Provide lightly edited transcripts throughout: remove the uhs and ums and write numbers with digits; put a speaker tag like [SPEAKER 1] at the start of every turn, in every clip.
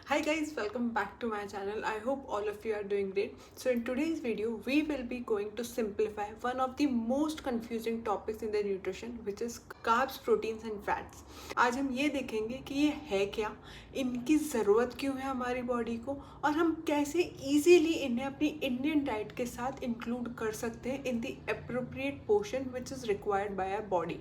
[SPEAKER 1] Hi guys, welcome back to my channel. I hope all of you are doing great. So in today's video, we will be going to simplify one of the most confusing topics in the nutrition, which is carbs, proteins and fats. आज हम ये देखेंगे कि ये है क्या, इनकी ज़रूरत क्यों है हमारी बॉडी को, और हम कैसे इजीली इन्हें अपनी इंडियन डाइट के साथ इंक्लूड कर सकते हैं in the appropriate portion which is required by our body.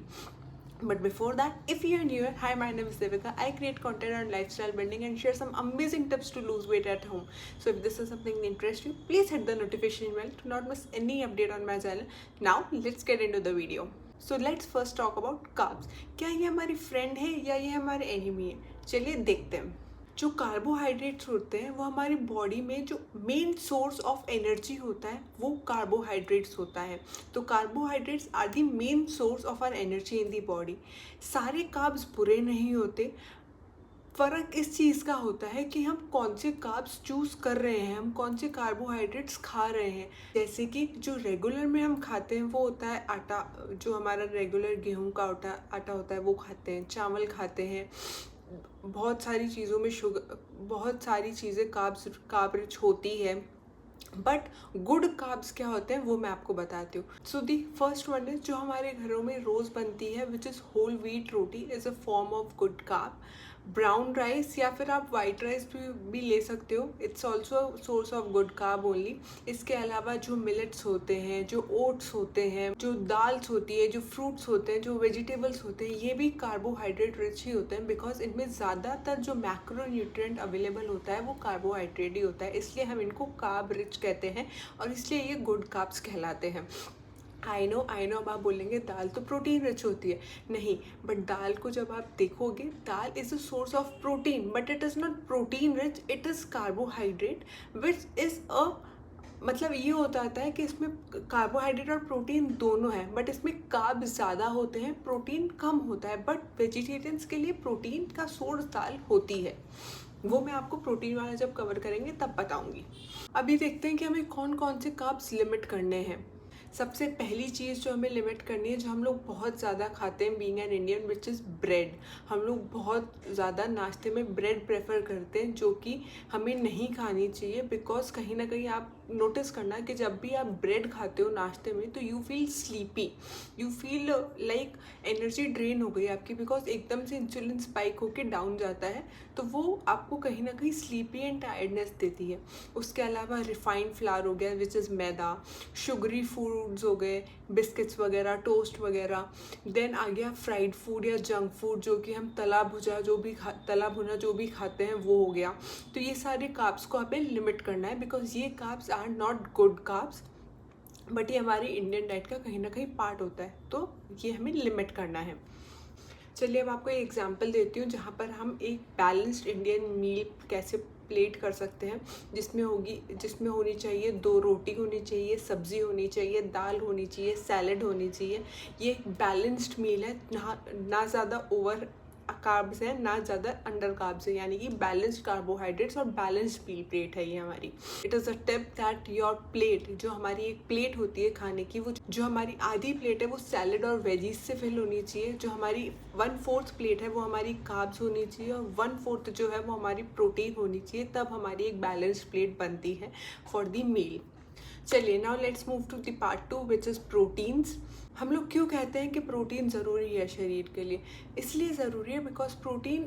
[SPEAKER 1] But before that, if you are new, hi, my name is Devika. I create content on lifestyle building and share some amazing tips to lose weight at home. So if this is something that interests you, please hit the notification bell to not miss any update on my channel. Now, let's get into the video. So let's first talk about carbs. क्या ये हमारी friend है या ये हमारे enemy है? चलिए देखते हैं. जो कार्बोहाइड्रेट्स होते हैं वो हमारी बॉडी में जो मेन सोर्स ऑफ एनर्जी होता है वो कार्बोहाइड्रेट्स होता है. तो carbohydrates are the main source of our energy in the body. सारे कार्ब्स बुरे नहीं होते. फ़र्क इस चीज़ का होता है कि हम कौन से कार्ब्स चूज़ कर रहे हैं, हम कौन से कार्बोहाइड्रेट्स खा रहे हैं. जैसे कि जो रेगुलर में हम खाते हैं वो होता है आटा, जो हमारा रेगुलर गेहूं का आटा होता है वो खाते हैं, चावल खाते हैं. बहुत सारी चीज़ों में शुगर, बहुत सारी चीज़ें कार्ब रिच होती है. बट गुड कार्ब्स क्या होते हैं वो मैं आपको बताती हूँ. So the first one is जो हमारे घरों में रोज़ बनती है, which is whole wheat roti, is a form of good carb. Brown rice या फिर आप वाइट राइस भी ले सकते हो. It's also source of good carb only. इसके अलावा जो मिलेट्स होते हैं, जो ओट्स होते हैं, जो दाल्स होती है, जो फ्रूट्स होते हैं, जो वेजिटेबल्स होते हैं, ये भी कार्बोहाइड्रेट रिच ही होते हैं. बिकॉज इनमें ज़्यादातर जो मैक्रो न्यूट्रिएंट अवेलेबल होता है वो कार्बोहाइड्रेट ही होता है. इसलिए हम इनको कार्ब रिच कहते हैं और इसलिए ये गुड कार्ब्स कहलाते हैं. आई नो अब आप बोलेंगे दाल तो प्रोटीन रिच होती है. नहीं, बट दाल को जब आप देखोगे, dal is a source of protein, but it is not protein rich, it is carbohydrate which is a, मतलब ये होता है कि इसमें कार्बोहाइड्रेट और प्रोटीन दोनों हैं, बट इसमें कार्ब ज़्यादा होते हैं, प्रोटीन कम होता है. बट वेजिटेरियंस के लिए प्रोटीन का सोर्स दाल होती है. वो मैं आपको प्रोटीन वाला जब कवर करेंगे तब बताऊंगी. अभी देखते हैं कि हमें कौन कौन से कार्ब्स लिमिट करने हैं. सबसे पहली चीज़ जो हमें लिमिट करनी है, जो हम लोग बहुत ज़्यादा खाते हैं being an Indian, which is bread. हम लोग बहुत ज़्यादा नाश्ते में ब्रेड प्रेफर करते हैं, जो कि हमें नहीं खानी चाहिए. बिकॉज कहीं ना कहीं आप नोटिस करना कि जब भी आप ब्रेड खाते हो नाश्ते में, तो you feel sleepy, you feel like energy drain हो गई आपकी. बिकॉज एकदम से इंसुलिन स्पाइक होकर डाउन जाता है, तो वो आपको कहीं ना कहीं स्लीपी एंड टायर्डनेस देती है. उसके अलावा रिफाइंड फ्लावर हो गया, which is maida. Sugary foods हो गए, बिस्किट्स वगैरह, टोस्ट वगैरह. देन आ गया फ्राइड फूड या जंक फूड, जो कि हम तला भुना जो भी खाते हैं वो हो गया. तो ये सारे कार्ब्स को हमें लिमिट करना है, बिकॉज ये carbs are not good carbs, but ये हमारी इंडियन डाइट का कहीं ना कहीं पार्ट होता है, तो ये हमें लिमिट करना है. चलिए अब आपको एक एग्जांपल देती हूँ जहाँ पर हम एक बैलेंस्ड इंडियन मील कैसे प्लेट कर सकते हैं, जिसमें होनी चाहिए 2 रोटी होनी चाहिए, सब्ज़ी होनी चाहिए, दाल होनी चाहिए, सैलड होनी चाहिए. ये एक बैलेंस्ड मील है, ना ज़्यादा ओवर कार्ब्स हैं, ना ज़्यादा अंडर कार्ब्स है, यानी कि बैलेंस्ड कार्बोहाइड्रेट्स और बैलेंस्ड मील प्लेट है ये हमारी. It is a tip that your plate, जो हमारी एक प्लेट होती है खाने की, वो जो हमारी आधी प्लेट है वो सैलड और वेजीज से फिल होनी चाहिए. जो हमारी 1/4 प्लेट है वो हमारी कार्ब्स होनी चाहिए, और 1/4 जो है वो हमारी प्रोटीन होनी चाहिए. तब हमारी एक बैलेंस्ड प्लेट बनती है फॉर द मील. चलिए now let's move to the part 2, which is proteins. हम लोग क्यों कहते हैं कि प्रोटीन ज़रूरी है शरीर के लिए? इसलिए ज़रूरी है because protein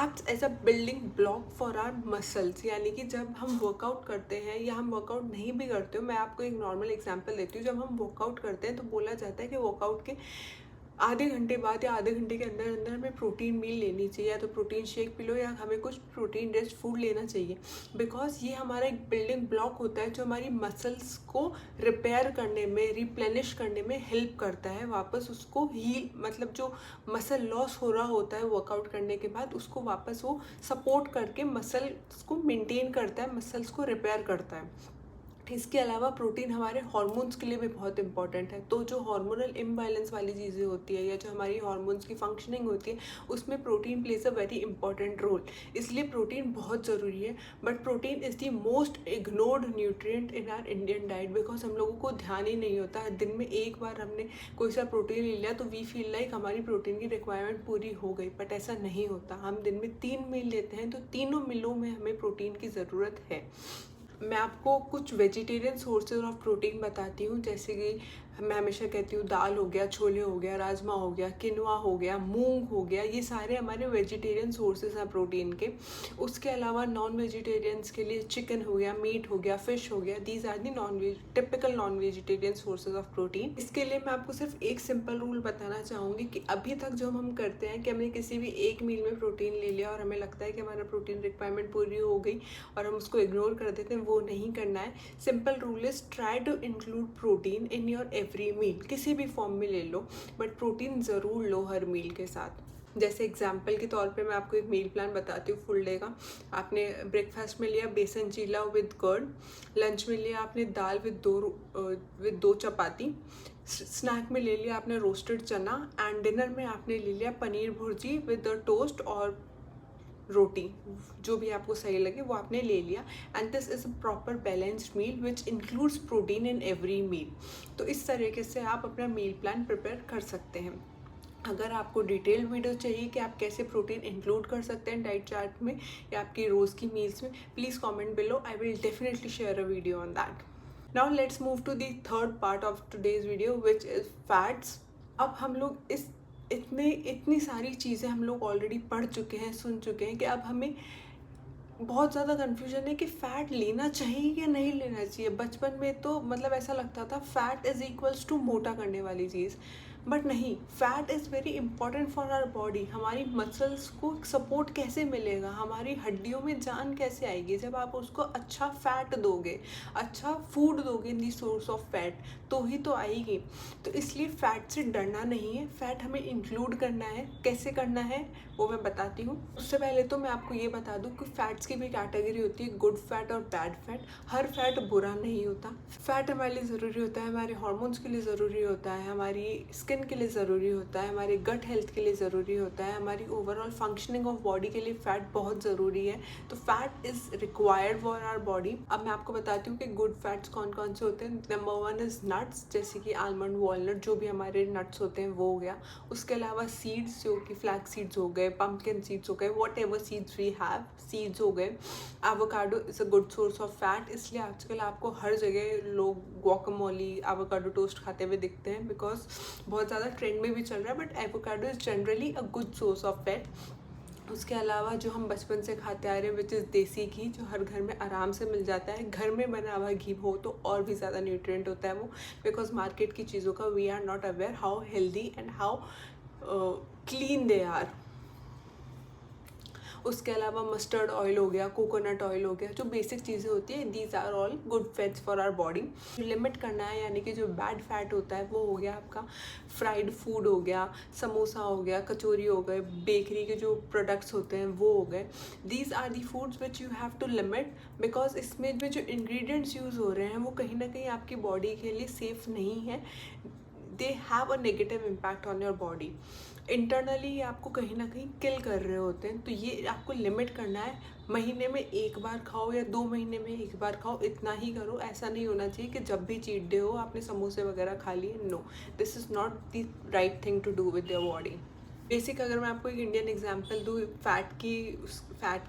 [SPEAKER 1] acts as a building block for our muscles. यानी कि जब हम वर्कआउट करते हैं या हम वर्कआउट नहीं भी करते हो, मैं आपको एक नॉर्मल एग्जांपल देती हूँ. जब हम वर्कआउट करते हैं तो बोला जाता है कि वर्कआउट के आधे घंटे बाद या आधे घंटे के अंदर अंदर हमें प्रोटीन मील लेनी चाहिए, या तो प्रोटीन शेक पी लो, या हमें कुछ प्रोटीन रिच फूड लेना चाहिए. बिकॉज ये हमारा एक बिल्डिंग ब्लॉक होता है जो हमारी मसल्स को रिपेयर करने में, रिप्लेनिश करने में हेल्प करता है. वापस उसको हील, मतलब जो मसल लॉस हो रहा होता है वर्कआउट करने के बाद, उसको वापस वो सपोर्ट करके मसल्स को मेंटेन करता है, मसल्स को रिपेयर करता है. इसके अलावा प्रोटीन हमारे हार्मोन्स के लिए भी बहुत इंपॉर्टेंट है। तो जो हार्मोनल इम्बैलेंस वाली चीज़ें होती है या जो हमारी हार्मोन्स की फंक्शनिंग होती है उसमें protein plays a very important role. इसलिए प्रोटीन बहुत ज़रूरी है। But protein is the most ignored nutrient in our Indian diet, because हम लोगों को ध्यान ही नहीं होता। दिन में एक बार हमने कोई सा प्रोटीन ले लिया तो वी फील लाइक हमारी प्रोटीन की रिक्वायरमेंट पूरी हो गई, बट ऐसा नहीं होता। हम दिन में 3 मील लेते हैं तो तीनों मीलों में हमें प्रोटीन की ज़रूरत है। मैं आपको कुछ वेजिटेरियन सोर्सेज ऑफ प्रोटीन बताती हूँ, जैसे कि मैं हमेशा कहती हूँ दाल हो गया, छोले हो गया, राजमा हो गया, किनवा हो गया, मूंग हो गया, ये सारे हमारे वेजिटेरियन सोर्सेज हैं प्रोटीन के। उसके अलावा नॉन वेजिटेरियंस के लिए चिकन हो गया, मीट हो गया, फिश हो गया, these are the typical non vegetarian sources of protein. इसके लिए मैं आपको सिर्फ एक सिंपल रूल बताना चाहूँगी कि अभी तक जो हम करते हैं कि हमने किसी भी एक मील में प्रोटीन ले लिया और हमें लगता है कि हमारा प्रोटीन रिक्वायरमेंट पूरी हो गई और हम उसको इग्नोर कर देते हैं, वो नहीं करना है। Simple rule is try to include protein in your every meal, किसी भी फॉर्म में ले लो बट प्रोटीन ज़रूर लो हर मील के साथ। जैसे एग्जाम्पल के तौर पे मैं आपको एक मील प्लान बताती हूँ फुल डे का। आपने ब्रेकफास्ट में लिया बेसन चीला विद कर्ड, लंच में लिया आपने दाल विद दो चपाती, स्नैक में ले लिया आपने रोस्टेड चना, एंड डिनर में आपने ले लिया पनीर भुर्जी विद टोस्ट और रोटी, जो भी आपको सही लगे वो आपने ले लिया। And this is a proper balanced meal which includes protein in every meal. तो इस तरीके से आप अपना मील प्लान प्रिपेयर कर सकते हैं। अगर आपको डिटेल्ड वीडियो चाहिए कि आप कैसे प्रोटीन इंक्लूड कर सकते हैं डाइट चार्ट में या आपकी रोज़ की मील्स में, please comment below, I will definitely share a video on that. Now let's move to the third part of today's video which is fats. अब हम लोग इतनी सारी चीज़ें हम लोग ऑलरेडी पढ़ चुके हैं, सुन चुके हैं कि अब हमें बहुत ज़्यादा कन्फ्यूजन है कि फ़ैट लेना चाहिए या नहीं लेना चाहिए। बचपन में तो मतलब ऐसा लगता था फ़ैट इज़ इक्वल्स टू मोटा करने वाली चीज़, बट नहीं, fat is very important for our body. हमारी मसल्स को सपोर्ट कैसे मिलेगा, हमारी हड्डियों में जान कैसे आएगी जब आप उसको अच्छा फ़ैट दोगे, अच्छा फूड दोगे इन दी सोर्स ऑफ फैट, तो ही तो आएगी। तो इसलिए फ़ैट से डरना नहीं है, फ़ैट हमें इंक्लूड करना है। कैसे करना है वो मैं बताती हूँ। उससे पहले तो मैं आपको ये बता दूँ कि फ़ैट्स की भी कैटेगरी होती है, गुड फैट और बैड फैट। हर फैट बुरा नहीं होता। फ़ैट हमारे लिए ज़रूरी होता है, हमारे हार्मोन्स के लिए ज़रूरी होता है, हमारी स्किन के लिए ज़रूरी होता है, हमारे गट हेल्थ के लिए ज़रूरी होता है, हमारी ओवरऑल फंक्शनिंग ऑफ बॉडी के लिए फ़ैट बहुत ज़रूरी है। तो fat is required for our body. अब मैं आपको बताती हूँ कि गुड फैट्स कौन कौन से होते हैं। नंबर 1 इज़ नट्स, जैसे कि आलमंड, वॉलनट, जो भी हमारे नट्स होते हैं वो हो गया। उसके अलावा सीड्स, जो कि फ्लैक्स सीड्स हो गए, पम्पकिन सीड्स हो गए, whatever seeds we have, seeds हो गए। Avocado is a good source of fat, इसलिए आजकल आपको हर जगह लोग गुआकामोली, एवोकाडो टोस्ट खाते हुए दिखते हैं, बिकॉज बहुत ज़्यादा ट्रेंड में भी चल रहा है। But avocado is generally a good source of fat. उसके अलावा जो हम बचपन से खाते आ रहे हैं विच इज़ देसी घी, जो हर घर में आराम से मिल जाता है। घर में बना हुआ घी हो तो और भी ज़्यादा न्यूट्रिएंट होता है वो, बिकॉज मार्केट की चीज़ों का we are not aware how healthy and how clean they are. उसके अलावा मस्टर्ड ऑयल हो गया, कोकोनट ऑयल हो गया, जो बेसिक चीज़ें होती है, these are all good fats for our body. Limit करना है, यानी कि जो बैड फैट होता है वो हो गया आपका फ्राइड फूड हो गया, समोसा हो गया, कचौरी हो गए, बेकरी के जो प्रोडक्ट्स होते हैं वो हो गए। These are the foods which you have to limit, because इसमें जो इंग्रेडिएंट्स यूज़ हो रहे हैं वो कहीं ना कहीं आपकी बॉडी के लिए सेफ़ नहीं है। They have a negative impact on your body. Internally आपको कहीं ना कहीं किल कर रहे होते हैं। तो ये आपको लिमिट करना है। महीने में एक बार खाओ या 2 महीने में एक बार खाओ, इतना ही करो। ऐसा नहीं होना चाहिए कि जब भी चीट डे हो आपने समोसे वगैरह खा लिए। No, this is not the right thing to do with your body. Basic अगर मैं आपको एक इंडियन एग्जांपल दूँ फ़ैट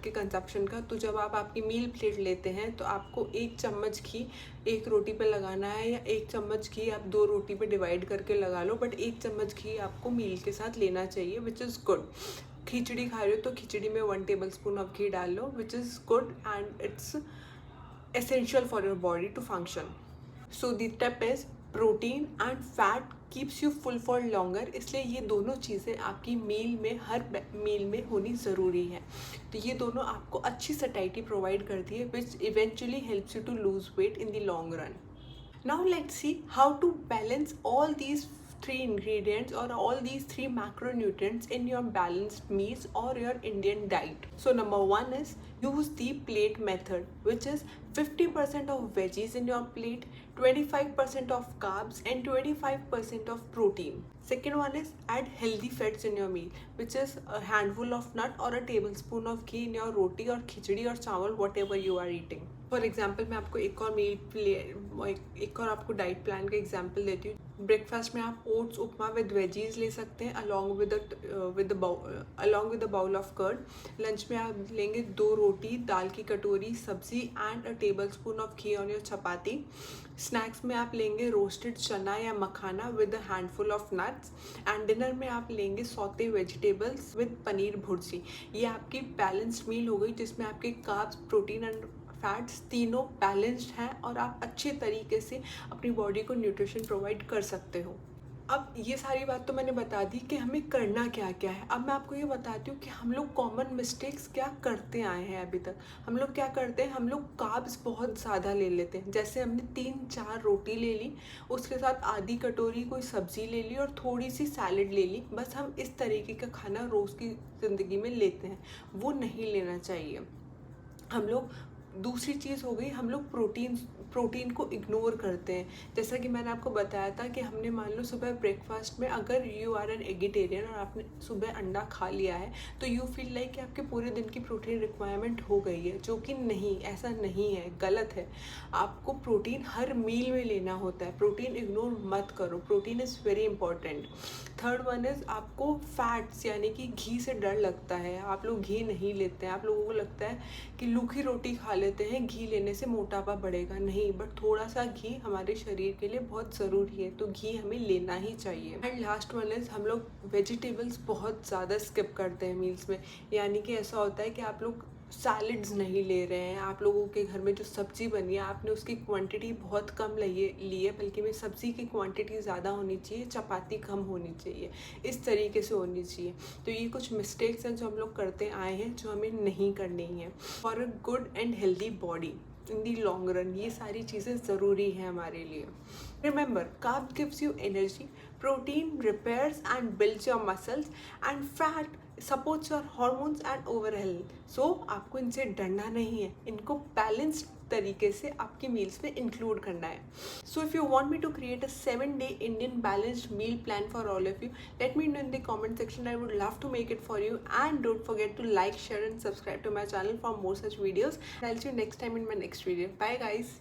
[SPEAKER 1] के कंजप्शन का, तो जब आप आपकी मील प्लेट लेते हैं तो आपको 1 चम्मच घी 1 रोटी पे लगाना है, या 1 चम्मच घी आप 2 रोटी पे डिवाइड करके लगा लो, बट 1 चम्मच घी आपको मील के साथ लेना चाहिए, विच इज़ गुड। खिचड़ी खा रहे हो तो खिचड़ी में 1 टेबल स्पून ऑफ घी डाल लो, which is good and it's essential for your body to function. So the tip is protein and fat keeps you full for longer, इसलिए ये दोनों चीज़ें आपकी मील में, हर मील में होनी ज़रूरी है। तो ये दोनों आपको अच्छी सटाइटी प्रोवाइड करती है, which eventually helps you to lose weight in the long run. Now let's see how to balance all these 3 ingredients or all these 3 macronutrients in your balanced meals or your Indian diet. So number 1 is Use the plate method, which is 50% of veggies in your plate, 25% of carbs, and 25% of protein. Second one is add healthy fats in your meal, which is a handful of nut or a tablespoon of ghee in your roti or khichdi or chawal, whatever you are eating. For example मैं आपको एक और आपको diet plan का example देती हूँ। Breakfast में आप ओट्स उपमा विद वेजीज ले सकते हैं along with a bowl of curd. Lunch में आप लेंगे 2 रोटी, दाल की कटोरी, सब्जी and a tablespoon of ghee on your chapati. Snacks में आप लेंगे रोस्टेड चना या makhana with a handful of nuts. And dinner में आप लेंगे sauté vegetables with paneer bhurji. ये आपकी बैलेंस्ड मील हो गई, जिसमें आपके कार्ब्स, प्रोटीन एंड फैट्स तीनों बैलेंस्ड हैं और आप अच्छे तरीके से अपनी बॉडी को न्यूट्रिशन प्रोवाइड कर सकते हो। अब ये सारी बात तो मैंने बता दी कि हमें करना क्या क्या है। अब मैं आपको ये बताती हूँ कि हम लोग कॉमन मिस्टेक्स क्या करते आए हैं अभी तक। हम लोग क्या करते हैं, हम लोग कार्ब्स बहुत ज़्यादा ले लेते हैं। जैसे हमने 3-4 रोटी ले ली, उसके साथ आधी कटोरी कोई सब्ज़ी ले ली और थोड़ी सी सैलड ले ली। बस हम इस तरीके का खाना रोज़ की ज़िंदगी में लेते हैं, वो नहीं लेना चाहिए। हम लोग दूसरी चीज़ हो गई, हम लोग प्रोटीन को इग्नोर करते हैं। जैसा कि मैंने आपको बताया था कि हमने मान लो सुबह ब्रेकफास्ट में, अगर यू आर एन एगिटेरियन और आपने सुबह अंडा खा लिया है, तो यू फील लाइक कि आपके पूरे दिन की प्रोटीन रिक्वायरमेंट हो गई है, जो कि नहीं, ऐसा नहीं है, गलत है। आपको प्रोटीन हर मील में लेना होता है, प्रोटीन इग्नोर मत करो, protein is very important. Third one is आपको फैट्स यानी कि घी से डर लगता है, आप लोग घी नहीं लेते हैं। आप लोगों को लगता है कि लूखी रोटी खा लेते हैं, घी लेने से मोटापा बढ़ेगा। नहीं, बट थोड़ा सा घी हमारे शरीर के लिए बहुत ज़रूरी है, तो घी हमें लेना ही चाहिए। एंड लास्ट वन इज़ हम लोग वेजिटेबल्स बहुत ज़्यादा स्किप करते हैं मील्स में। यानी कि ऐसा होता है कि आप लोग सैलड्स नहीं ले रहे हैं, आप लोगों के घर में जो सब्ज़ी बनी है आपने उसकी क्वांटिटी बहुत कम ली है, बल्कि में सब्ज़ी की क्वांटिटी ज़्यादा होनी चाहिए, चपाती कम होनी चाहिए, इस तरीके से होनी चाहिए। तो ये कुछ मिस्टेक्स हैं जो हम लोग करते आए हैं, जो हमें नहीं करनी है for a good and healthy body in the long run. ये सारी चीज़ें ज़रूरी हैं हमारे लिए। Remember, carb gives you energy, protein repairs and builds your muscles, and fat supports your hormones and over health. So आपको इनसे डरना नहीं है, इनको बैलेंस्ड तरीके से आपकी मील्स में इंक्लूड करना है। So if you want me to create a 7-day Indian balanced meal plan for all of you, let me know in the comment section. I would love to make it for you, and don't forget to like, share and subscribe to my channel for more such videos. And I'll see you next time in my next video. Bye guys.